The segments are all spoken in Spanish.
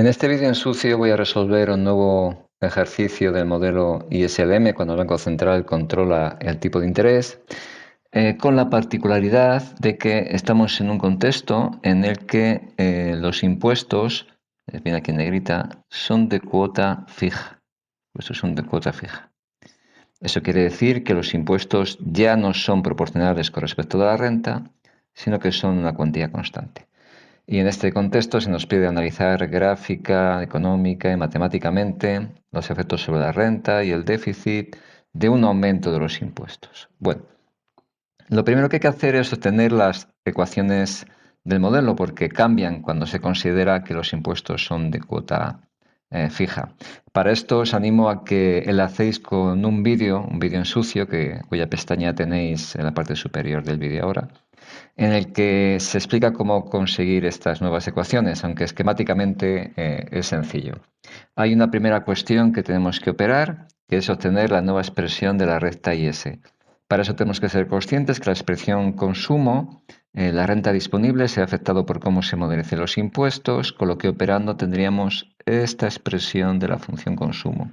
En este vídeo en sucio voy a resolver un nuevo ejercicio del modelo ISLM cuando el Banco Central controla el tipo de interés, con la particularidad de que estamos en un contexto en el que los impuestos, viene aquí en negrita, son de cuota fija. Estos son de cuota fija. Eso quiere decir que los impuestos ya no son proporcionales con respecto a la renta, sino que son una cuantía constante. Y en este contexto se nos pide analizar gráfica, económica y matemáticamente los efectos sobre la renta y el déficit de un aumento de los impuestos. Bueno, lo primero que hay que hacer es obtener las ecuaciones del modelo porque cambian cuando se considera que los impuestos son de cuota fija. Para esto os animo a que enlacéis con un vídeo en sucio, cuya pestaña tenéis en la parte superior del vídeo ahora, en el que se explica cómo conseguir estas nuevas ecuaciones, aunque esquemáticamente es sencillo. Hay una primera cuestión que tenemos que operar, que es obtener la nueva expresión de la recta IS. Para eso tenemos que ser conscientes que la expresión consumo, la renta disponible, se ha afectado por cómo se modelicen los impuestos, con lo que operando tendríamos esta expresión de la función consumo,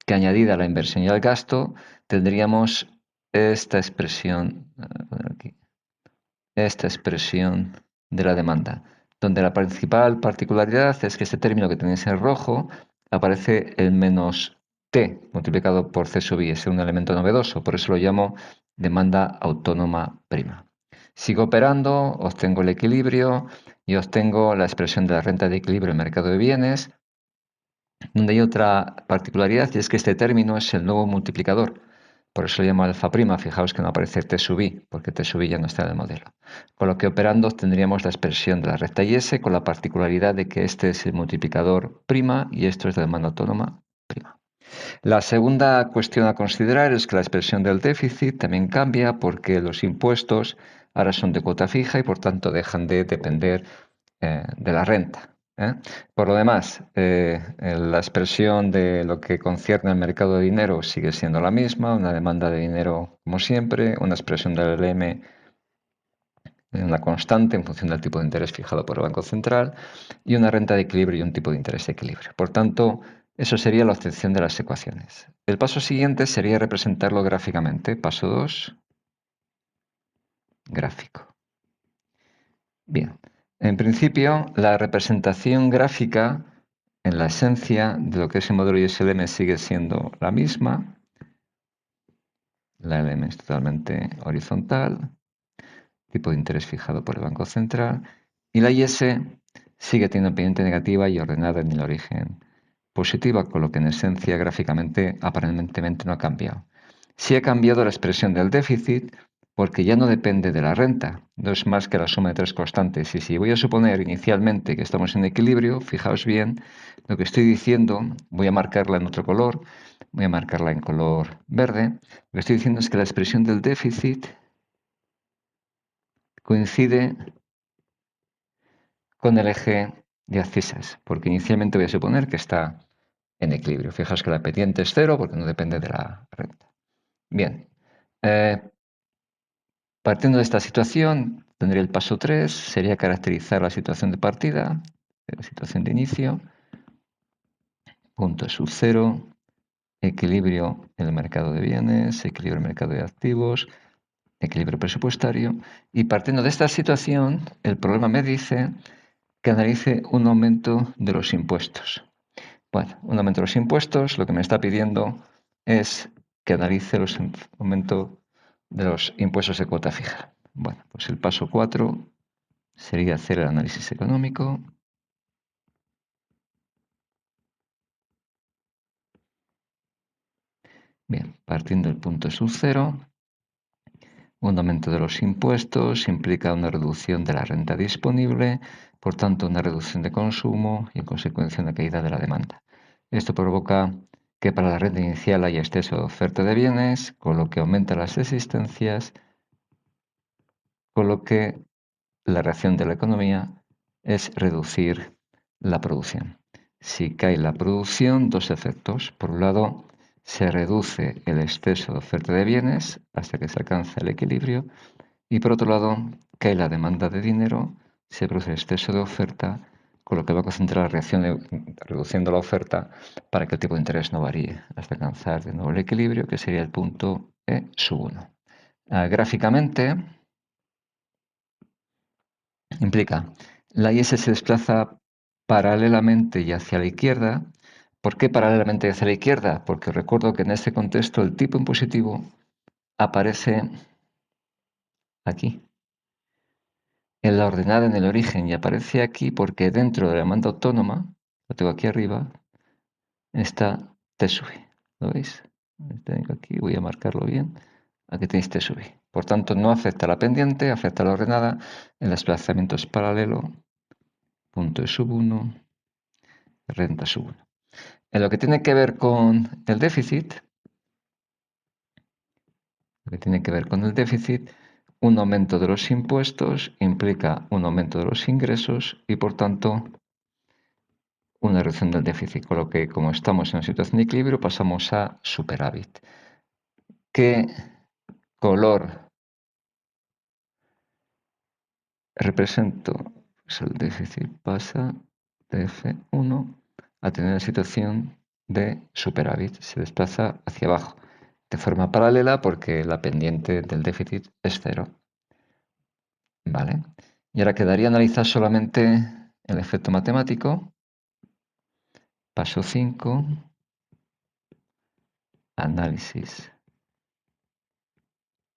que añadida a la inversión y al gasto, tendríamos esta expresión, aquí, esta expresión de la demanda, donde la principal particularidad es que este término que tenéis en rojo aparece el menos T multiplicado por C sub I, es un elemento novedoso, por eso lo llamo demanda autónoma prima. Sigo operando, obtengo el equilibrio y obtengo la expresión de la renta de equilibrio en mercado de bienes, donde hay otra particularidad y es que este término es el nuevo multiplicador. Por eso lo llamo alfa prima. Fijaos que no aparece T sub I, porque T sub I ya no está en el modelo. Con lo que operando obtendríamos la expresión de la recta IS con la particularidad de que este es el multiplicador prima y esto es la demanda autónoma prima. La segunda cuestión a considerar es que la expresión del déficit también cambia porque los impuestos ahora son de cuota fija y por tanto dejan de depender de la renta. Por lo demás, la expresión de lo que concierne al mercado de dinero sigue siendo la misma, una demanda de dinero como siempre, una expresión del M, una constante en función del tipo de interés fijado por el Banco Central y una renta de equilibrio y un tipo de interés de equilibrio. Por tanto, eso sería la obtención de las ecuaciones. El paso siguiente sería representarlo gráficamente. Paso 2, gráfico. Bien, en principio, la representación gráfica, en la esencia de lo que es el modelo ISLM, sigue siendo la misma. La LM es totalmente horizontal, tipo de interés fijado por el Banco Central, y la IS sigue teniendo pendiente negativa y ordenada en el origen positiva, con lo que en esencia gráficamente aparentemente no ha cambiado. Sí ha cambiado la expresión del déficit, porque ya no depende de la renta, no es más que la suma de tres constantes. Y si voy a suponer inicialmente que estamos en equilibrio, fijaos bien, lo que estoy diciendo, voy a marcarla en otro color, voy a marcarla en color verde, lo que estoy diciendo es que la expresión del déficit coincide con el eje de abscisas, porque inicialmente voy a suponer que está en equilibrio. Fijaos que la pendiente es cero porque no depende de la renta. Bien, partiendo de esta situación, tendría el paso 3, sería caracterizar la situación de partida, la situación de inicio, punto sub cero, equilibrio en el mercado de bienes, equilibrio en el mercado de activos, equilibrio presupuestario, y partiendo de esta situación, el problema me dice que analice un aumento de los impuestos. Bueno, un aumento de los impuestos, lo que me está pidiendo es que analice el aumento de los impuestos de cuota fija. Bueno, pues el paso 4 sería hacer el análisis económico. Bien, partiendo del punto sub cero, un aumento de los impuestos implica una reducción de la renta disponible, por tanto una reducción de consumo y en consecuencia una caída de la demanda. Esto provoca que para la renta inicial haya exceso de oferta de bienes, con lo que aumenta las existencias, con lo que la reacción de la economía es reducir la producción. Si cae la producción, dos efectos. Por un lado, se reduce el exceso de oferta de bienes hasta que se alcanza el equilibrio y por otro lado, cae la demanda de dinero, se produce exceso de oferta con lo que va a concentrar la reacción reduciendo la oferta para que el tipo de interés no varíe hasta alcanzar de nuevo el equilibrio, que sería el punto E sub 1. Gráficamente implica la IS se desplaza paralelamente y hacia la izquierda. ¿Por qué paralelamente y hacia la izquierda? Porque recuerdo que en este contexto el tipo impositivo aparece aquí, en la ordenada en el origen, y aparece aquí porque dentro de la demanda autónoma, lo tengo aquí arriba, está T sub I. ¿Lo veis? Tengo aquí, voy a marcarlo bien. Aquí tenéis T sub I. Por tanto, no afecta a la pendiente, afecta a la ordenada. El desplazamiento es paralelo. Punto E sub 1, renta sub 1. En lo que tiene que ver con el déficit, un aumento de los impuestos implica un aumento de los ingresos y, por tanto, una reducción del déficit, con lo que, como estamos en una situación de equilibrio, pasamos a superávit. ¿Qué color represento? Pues el déficit pasa de F1 a tener la situación de superávit, se desplaza hacia abajo, de forma paralela porque la pendiente del déficit es cero. ¿Vale? Y ahora quedaría analizar solamente el efecto matemático. Paso 5. Análisis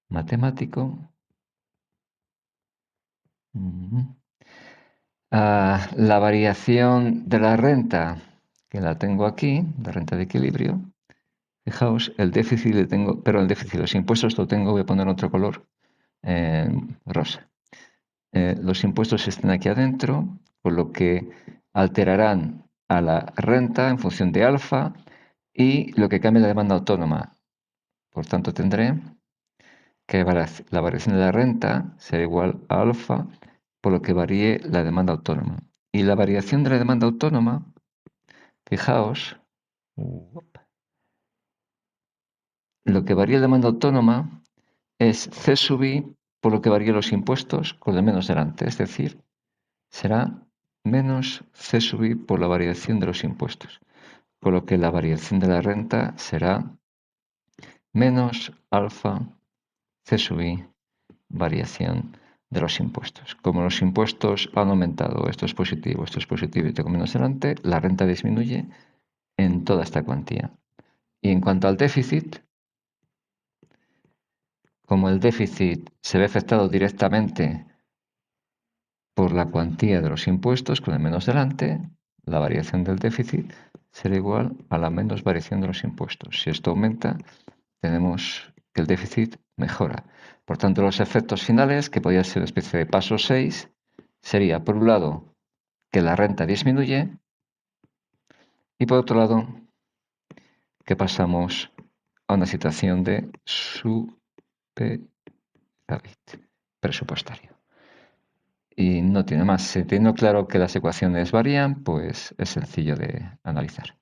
matemático. La variación de la renta, que la tengo aquí, la renta de equilibrio. Fijaos, el déficit le tengo, pero el déficit, los impuestos lo tengo, voy a poner otro color, rosa. Los impuestos están aquí adentro, con lo que alterarán a la renta en función de alfa y lo que cambia la demanda autónoma. Por tanto, tendré que la variación de la renta será igual a alfa por lo que varíe la demanda autónoma. Y la variación de la demanda autónoma, fijaos, lo que varía la demanda autónoma es C sub I por lo que varían los impuestos con el menos delante, es decir, será menos C sub I por la variación de los impuestos, con lo que la variación de la renta será menos alfa C sub I variación de los impuestos. Como los impuestos han aumentado, esto es positivo y tengo menos delante, la renta disminuye en toda esta cuantía. Y en cuanto al déficit, como el déficit se ve afectado directamente por la cuantía de los impuestos con el menos delante, la variación del déficit será igual a la menos variación de los impuestos. Si esto aumenta, tenemos que el déficit mejora. Por tanto, los efectos finales, que podría ser una especie de paso 6, sería, por un lado, que la renta disminuye y, por otro lado, que pasamos a una situación de superávit presupuestario. Y no tiene más. Teniendo claro que las ecuaciones varían, pues es sencillo de analizar.